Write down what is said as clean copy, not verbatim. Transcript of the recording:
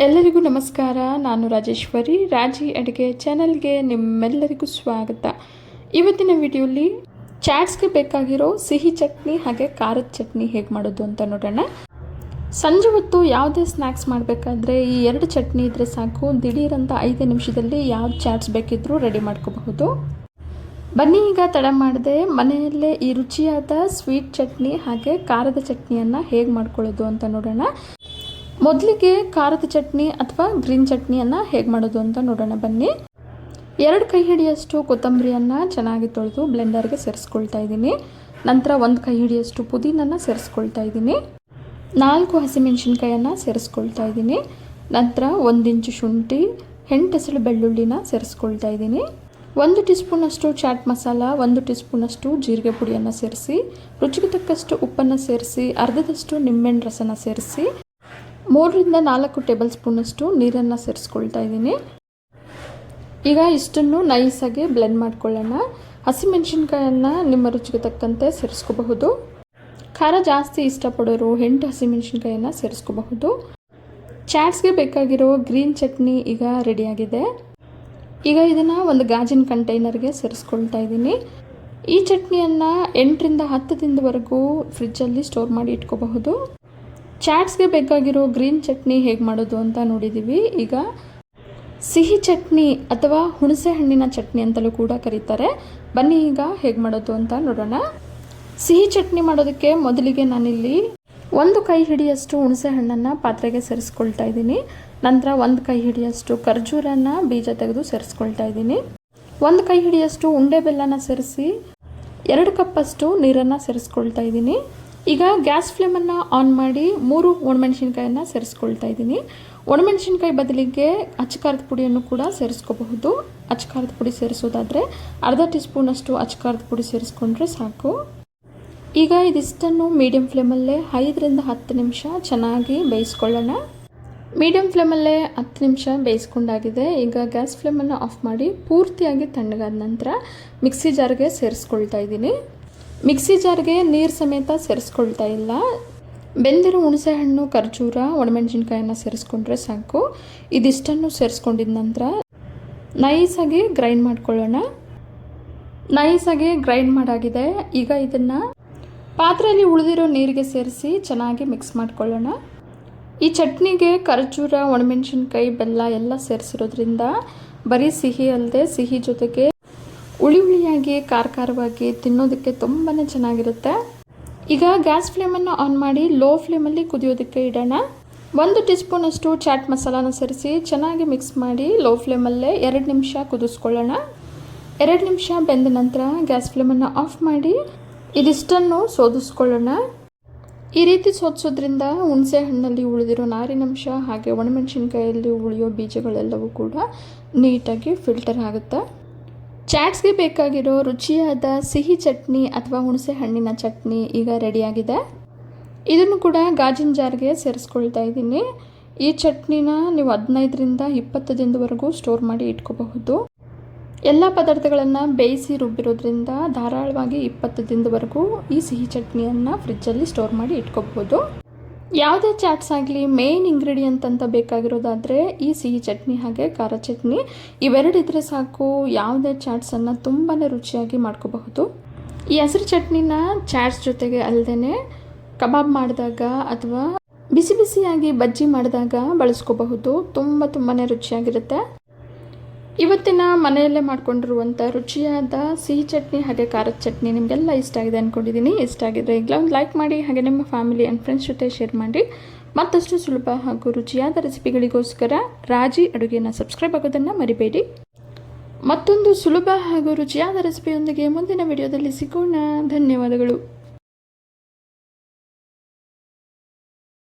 ಎಲ್ಲರಿಗೂ ನಮಸ್ಕಾರ. ನಾನು ರಾಜೇಶ್ವರಿ. ರಾಜಿ ಅಡುಗೆ ಚಾನಲ್ಗೆ ನಿಮ್ಮೆಲ್ಲರಿಗೂ ಸ್ವಾಗತ. ಇವತ್ತಿನ ವಿಡಿಯೋಲಿ ಚಾಟ್ಸ್ಗೆ ಬೇಕಾಗಿರೋ ಸಿಹಿ ಚಟ್ನಿ ಹಾಗೆ ಖಾರದ ಚಟ್ನಿ ಹೇಗೆ ಮಾಡೋದು ಅಂತ ನೋಡೋಣ. ಸಂಜೆ ಹೊತ್ತು ಯಾವುದೇ ಸ್ನ್ಯಾಕ್ಸ್ ಮಾಡಬೇಕಾದ್ರೆ ಈ ಎರಡು ಚಟ್ನಿ ಇದ್ದರೆ ಸಾಕು. ದಿಢೀರಂತ 5 ನಿಮಿಷದಲ್ಲಿ ಯಾವ್ದು ಚಾಟ್ಸ್ ಬೇಕಿದ್ರೂ ರೆಡಿ ಮಾಡ್ಕೋಬಹುದು. ಬನ್ನಿ ಈಗ ತಡ ಮಾಡದೆ ಮನೆಯಲ್ಲೇ ಈ ರುಚಿಯಾದ ಸ್ವೀಟ್ ಚಟ್ನಿ ಹಾಗೆ ಖಾರದ ಚಟ್ನಿಯನ್ನು ಹೇಗೆ ಮಾಡ್ಕೊಳ್ಳೋದು ಅಂತ ನೋಡೋಣ. ಮೊದಲಿಗೆ ಖಾರದ ಚಟ್ನಿ ಅಥವಾ ಗ್ರೀನ್ ಚಟ್ನಿಯನ್ನು ಹೇಗೆ ಮಾಡೋದು ಅಂತ ನೋಡೋಣ ಬನ್ನಿ. 2 ಕೈ ಹಿಡಿಯಷ್ಟು ಕೊತ್ತಂಬರಿಯನ್ನು ಚೆನ್ನಾಗಿ ತೊಳೆದು ಬ್ಲೆಂಡರ್ಗೆ ಸೇರಿಸ್ಕೊಳ್ತಾ ಇದ್ದೀನಿ. ನಂತರ 1 ಕೈ ಹಿಡಿಯಷ್ಟು ಪುದೀನನ್ನು ಸೇರಿಸ್ಕೊಳ್ತಾ ಇದ್ದೀನಿ. 4 ಹಸಿಮೆಣಸಿನ್ಕಾಯನ್ನು ಸೇರಿಸ್ಕೊಳ್ತಾ ಇದ್ದೀನಿ. ನಂತರ 1 ಇಂಚು ಶುಂಠಿ, 8 ಎಸಳು ಬೆಳ್ಳುಳ್ಳಿನ ಸೇರಿಸ್ಕೊಳ್ತಾ ಇದ್ದೀನಿ. 1 ಟೀ ಸ್ಪೂನಷ್ಟು ಚಾಟ್ ಮಸಾಲ, 1 ಟೀ ಸ್ಪೂನಷ್ಟು ಜೀರಿಗೆ ಪುಡಿಯನ್ನು ಸೇರಿಸಿ, ರುಚಿಗೆ ತಕ್ಕಷ್ಟು ಉಪ್ಪನ್ನು ಸೇರಿಸಿ, ಅರ್ಧದಷ್ಟು ನಿಂಬೆಹಣ್ಣು ರಸನ ಸೇರಿಸಿ, 3 ರಿಂದ 4 ಟೇಬಲ್ ಸ್ಪೂನಷ್ಟು ನೀರನ್ನು ಸೇರಿಸ್ಕೊಳ್ತಾ ಇದ್ದೀನಿ. ಈಗ ಇಷ್ಟನ್ನು ನೈಸಾಗಿ ಬ್ಲೆಂಡ್ ಮಾಡ್ಕೊಳ್ಳೋಣ. ಹಸಿಮೆಣಸಿನ್ಕಾಯನ್ನು ನಿಮ್ಮ ರುಚಿಗೆ ತಕ್ಕಂತೆ ಸೇರಿಸ್ಕೋಬಹುದು. ಖಾರ ಜಾಸ್ತಿ ಇಷ್ಟಪಡೋರು 8 ಹಸಿಮೆಣಸಿನ್ಕಾಯನ್ನು ಸೇರಿಸ್ಕೋಬಹುದು. ಚಾಟ್ಸ್ಗೆ ಬೇಕಾಗಿರೋ ಗ್ರೀನ್ ಚಟ್ನಿ ಈಗ ರೆಡಿಯಾಗಿದೆ. ಈಗ ಇದನ್ನು ಒಂದು ಗಾಜಿನ ಕಂಟೈನರ್ಗೆ ಸೇರಿಸ್ಕೊಳ್ತಾ ಇದ್ದೀನಿ. ಈ ಚಟ್ನಿಯನ್ನು 8 ರಿಂದ 10 ದಿನದವರೆಗೂ ಫ್ರಿಜ್ಜಲ್ಲಿ ಸ್ಟೋರ್ ಮಾಡಿ ಇಟ್ಕೋಬಹುದು. ಚಾಟ್ಸ್ಗೆ ಬೇಕಾಗಿರೋ ಗ್ರೀನ್ ಚಟ್ನಿ ಹೇಗೆ ಮಾಡೋದು ಅಂತ ನೋಡಿದ್ದೀವಿ. ಈಗ ಸಿಹಿ ಚಟ್ನಿ ಅಥವಾ ಹುಣಸೆ ಹಣ್ಣಿನ ಚಟ್ನಿ ಅಂತಲೂ ಕೂಡ ಕರೀತಾರೆ. ಬನ್ನಿ ಈಗ ಹೇಗೆ ಮಾಡೋದು ಅಂತ ನೋಡೋಣ. ಸಿಹಿ ಚಟ್ನಿ ಮಾಡೋದಕ್ಕೆ ಮೊದಲಿಗೆ ನಾನಿಲ್ಲಿ 1 ಕೈ ಹಿಡಿಯಷ್ಟು ಹುಣಸೆ ಹಣ್ಣನ್ನು ಪಾತ್ರೆಗೆ ಸೇರಿಸ್ಕೊಳ್ತಾ ಇದ್ದೀನಿ. ನಂತರ 1 ಕೈ ಹಿಡಿಯಷ್ಟು ಖರ್ಜೂರನ್ನು ಬೀಜ ತೆಗೆದು ಸೇರಿಸ್ಕೊಳ್ತಾ ಇದ್ದೀನಿ. 1 ಕೈ ಹಿಡಿಯಷ್ಟು ಉಂಡೆ ಬೆಲ್ಲನ ಸೇರಿಸಿ 2 ಕಪ್ಪಷ್ಟು ನೀರನ್ನು ಸೇರಿಸ್ಕೊಳ್ತಾ ಇದ್ದೀನಿ. ಈಗ ಗ್ಯಾಸ್ ಫ್ಲೇಮನ್ನು ಆನ್ ಮಾಡಿ 3 ಒಣಮೆಣಸಿನ್ಕಾಯನ್ನು ಸೇರಿಸ್ಕೊಳ್ತಾ ಇದ್ದೀನಿ. ಒಣಮೆಣಸಿನ್ಕಾಯಿ ಬದಲಿಗೆ ಅಚ್ಚಕಾರದ ಪುಡಿಯನ್ನು ಕೂಡ ಸೇರಿಸ್ಕೋಬಹುದು. ಅಚ್ಚಕಾರದ ಪುಡಿ ಸೇರಿಸೋದಾದರೆ ಅರ್ಧ ಟೀ ಸ್ಪೂನಷ್ಟು ಅಚ್ಚಕಾರದ ಪುಡಿ ಸೇರಿಸ್ಕೊಂಡ್ರೆ ಸಾಕು. ಈಗ ಇದಿಷ್ಟನ್ನು ಮೀಡಿಯಂ ಫ್ಲೇಮಲ್ಲೇ 5 ರಿಂದ 10 ನಿಮಿಷ ಚೆನ್ನಾಗಿ ಬೇಯಿಸ್ಕೊಳ್ಳೋಣ. ಮೀಡಿಯಂ ಫ್ಲೇಮಲ್ಲೇ 10 ನಿಮಿಷ ಬೇಯಿಸ್ಕೊಂಡಾಗಿದೆ. ಈಗ ಗ್ಯಾಸ್ ಫ್ಲೇಮನ್ನು ಆಫ್ ಮಾಡಿ ಪೂರ್ತಿಯಾಗಿ ತಣ್ಣಗಾದ ನಂತರ ಮಿಕ್ಸಿ ಜಾರ್ಗೆ ಸೇರಿಸ್ಕೊಳ್ತಾ ಇದ್ದೀನಿ. ಮಿಕ್ಸಿ ಜಾರ್ಗೆ ನೀರು ಸಮೇತ ಸೇರಿಸ್ಕೊಳ್ತಾ ಇಲ್ಲ. ಬೆಂದಿರೋ ಹುಣಸೆ ಹಣ್ಣು, ಖರ್ಜೂರ, ಒಣಮೆಣಸಿನ್ಕಾಯನ್ನು ಸೇರಿಸ್ಕೊಂಡ್ರೆ ಸಾಕು. ಇದಿಷ್ಟನ್ನು ಸೇರಿಸ್ಕೊಂಡಿದ ನಂತರ ನೈಸಾಗಿ ಗ್ರೈಂಡ್ ಮಾಡ್ಕೊಳ್ಳೋಣ. ನೈಸಾಗಿ ಗ್ರೈಂಡ್ ಮಾಡಾಗಿದೆ. ಈಗ ಇದನ್ನು ಪಾತ್ರೆಯಲ್ಲಿ ಉಳಿದಿರೋ ನೀರಿಗೆ ಸೇರಿಸಿ ಚೆನ್ನಾಗಿ ಮಿಕ್ಸ್ ಮಾಡ್ಕೊಳ್ಳೋಣ. ಈ ಚಟ್ನಿಗೆ ಖರ್ಜೂರ, ಒಣಮೆಣಸಿನ್ಕಾಯಿ, ಬೆಲ್ಲ ಎಲ್ಲ ಸೇರಿಸಿರೋದ್ರಿಂದ ಬರೀ ಸಿಹಿ ಅಲ್ಲದೆ ಸಿಹಿ ಜೊತೆಗೆ ಹುಳಿಯಾಗಿ ಖಾರವಾಗಿ ತಿನ್ನೋದಕ್ಕೆ ತುಂಬಾ ಚೆನ್ನಾಗಿರುತ್ತೆ. ಈಗ ಗ್ಯಾಸ್ ಫ್ಲೇಮನ್ನು ಆನ್ ಮಾಡಿ ಲೋ ಫ್ಲೇಮಲ್ಲಿ ಕುದಿಯೋದಕ್ಕೆ ಇಡೋಣ. 1 ಟೀ ಸ್ಪೂನಷ್ಟು ಚಾಟ್ ಮಸಾಲಾನ ಸೇರಿಸಿ ಚೆನ್ನಾಗಿ ಮಿಕ್ಸ್ ಮಾಡಿ ಲೋ ಫ್ಲೇಮಲ್ಲೇ 2 ನಿಮಿಷ ಕುದಿಸ್ಕೊಳ್ಳೋಣ. 2 ನಿಮಿಷ ಬೆಂದ ನಂತರ ಗ್ಯಾಸ್ ಫ್ಲೇಮನ್ನು ಆಫ್ ಮಾಡಿ ಇದಿಷ್ಟನ್ನು ಸೋದಿಸ್ಕೊಳ್ಳೋಣ. ಈ ರೀತಿ ಸೋದಿಸೋದ್ರಿಂದ ಹುಣಸೆ ಹಣ್ಣಲ್ಲಿ ಉಳಿದಿರೋ ನಾರಿನಂಶ ಹಾಗೆ ಒಣಮೆಣಸಿನ್ಕಾಯಲ್ಲಿ ಉಳಿಯೋ ಬೀಜಗಳೆಲ್ಲವೂ ಕೂಡ ನೀಟಾಗಿ ಫಿಲ್ಟರ್ ಆಗುತ್ತೆ. ಚಾಟ್ಸ್ಗೆ ಬೇಕಾಗಿರೋ ರುಚಿಯಾದ ಸಿಹಿ ಚಟ್ನಿ ಅಥವಾ ಹುಣಸೆ ಹಣ್ಣಿನ ಚಟ್ನಿ ಈಗ ರೆಡಿಯಾಗಿದೆ. ಇದನ್ನು ಕೂಡ ಗಾಜಿನ ಜಾರ್ಗೆ ಸೇರಿಸ್ಕೊಳ್ತಾ ಇದ್ದೀನಿ. ಈ ಚಟ್ನಿನ ನೀವು 15 ರಿಂದ 20 ದಿನದವರೆಗೂ ಸ್ಟೋರ್ ಮಾಡಿ ಇಟ್ಕೋಬಹುದು. ಎಲ್ಲ ಪದಾರ್ಥಗಳನ್ನು ಬೇಯಿಸಿ ರುಬ್ಬಿರೋದ್ರಿಂದ ಧಾರಾಳವಾಗಿ 20 ದಿನದವರೆಗೂ ಈ ಸಿಹಿ ಚಟ್ನಿಯನ್ನು ಫ್ರಿಜ್ಜಲ್ಲಿ ಸ್ಟೋರ್ ಮಾಡಿ ಇಟ್ಕೋಬಹುದು. ಯಾವುದೇ ಚಾಟ್ಸ್ ಆಗಲಿ ಮೇನ್ ಇಂಗ್ರೀಡಿಯೆಂಟ್ ಅಂತ ಬೇಕಾಗಿರೋದಾದರೆ ಈ ಸಿಹಿ ಚಟ್ನಿ ಹಾಗೆ ಖಾರ ಚಟ್ನಿ ಇವೆರಡಿದ್ರೆ ಸಾಕು. ಯಾವುದೇ ಚಾಟ್ಸನ್ನು ತುಂಬಾ ರುಚಿಯಾಗಿ ಮಾಡ್ಕೋಬಹುದು. ಈ ಹಸಿರು ಚಟ್ನಿನ ಚಾಟ್ಸ್ ಜೊತೆಗೆ ಅಲ್ಲದೇ ಕಬಾಬ್ ಮಾಡಿದಾಗ ಅಥವಾ ಬಿಸಿ ಬಿಸಿಯಾಗಿ ಬಜ್ಜಿ ಮಾಡಿದಾಗ ಬಳಸ್ಕೋಬಹುದು. ತುಂಬಾ ರುಚಿಯಾಗಿರುತ್ತೆ. ಇವತ್ತಿನ ಮನೆಯಲ್ಲೇ ಮಾಡ್ಕೊಂಡಿರುವಂಥ ರುಚಿಯಾದ ಸಿಹಿ ಚಟ್ನಿ ಹಾಗೆ ಖಾರದ ಚಟ್ನಿ ನಿಮಗೆಲ್ಲ ಇಷ್ಟ ಆಗಿದೆ ಅಂದ್ಕೊಂಡಿದ್ದೀನಿ. ಇಷ್ಟ ಆಗಿದ್ರೆ ಈಗಲೇ ಒಂದು ಲೈಕ್ ಮಾಡಿ, ಹಾಗೆ ನಿಮ್ಮ ಫ್ಯಾಮಿಲಿ ಆ್ಯಂಡ್ ಫ್ರೆಂಡ್ಸ್ ಜೊತೆ ಶೇರ್ ಮಾಡಿ. ಮತ್ತಷ್ಟು ಸುಲಭ ಹಾಗೂ ರುಚಿಯಾದ ರೆಸಿಪಿಗಳಿಗೋಸ್ಕರ ರಾಜಿ ಅಡುಗೆನ ಸಬ್ಸ್ಕ್ರೈಬ್ ಆಗೋದನ್ನು ಮರಿಬೇಡಿ. ಮತ್ತೊಂದು ಸುಲಭ ಹಾಗೂ ರುಚಿಯಾದ ರೆಸಿಪಿಯೊಂದಿಗೆ ಮುಂದಿನ ವಿಡಿಯೋದಲ್ಲಿ ಸಿಗೋಣ. ಧನ್ಯವಾದಗಳು.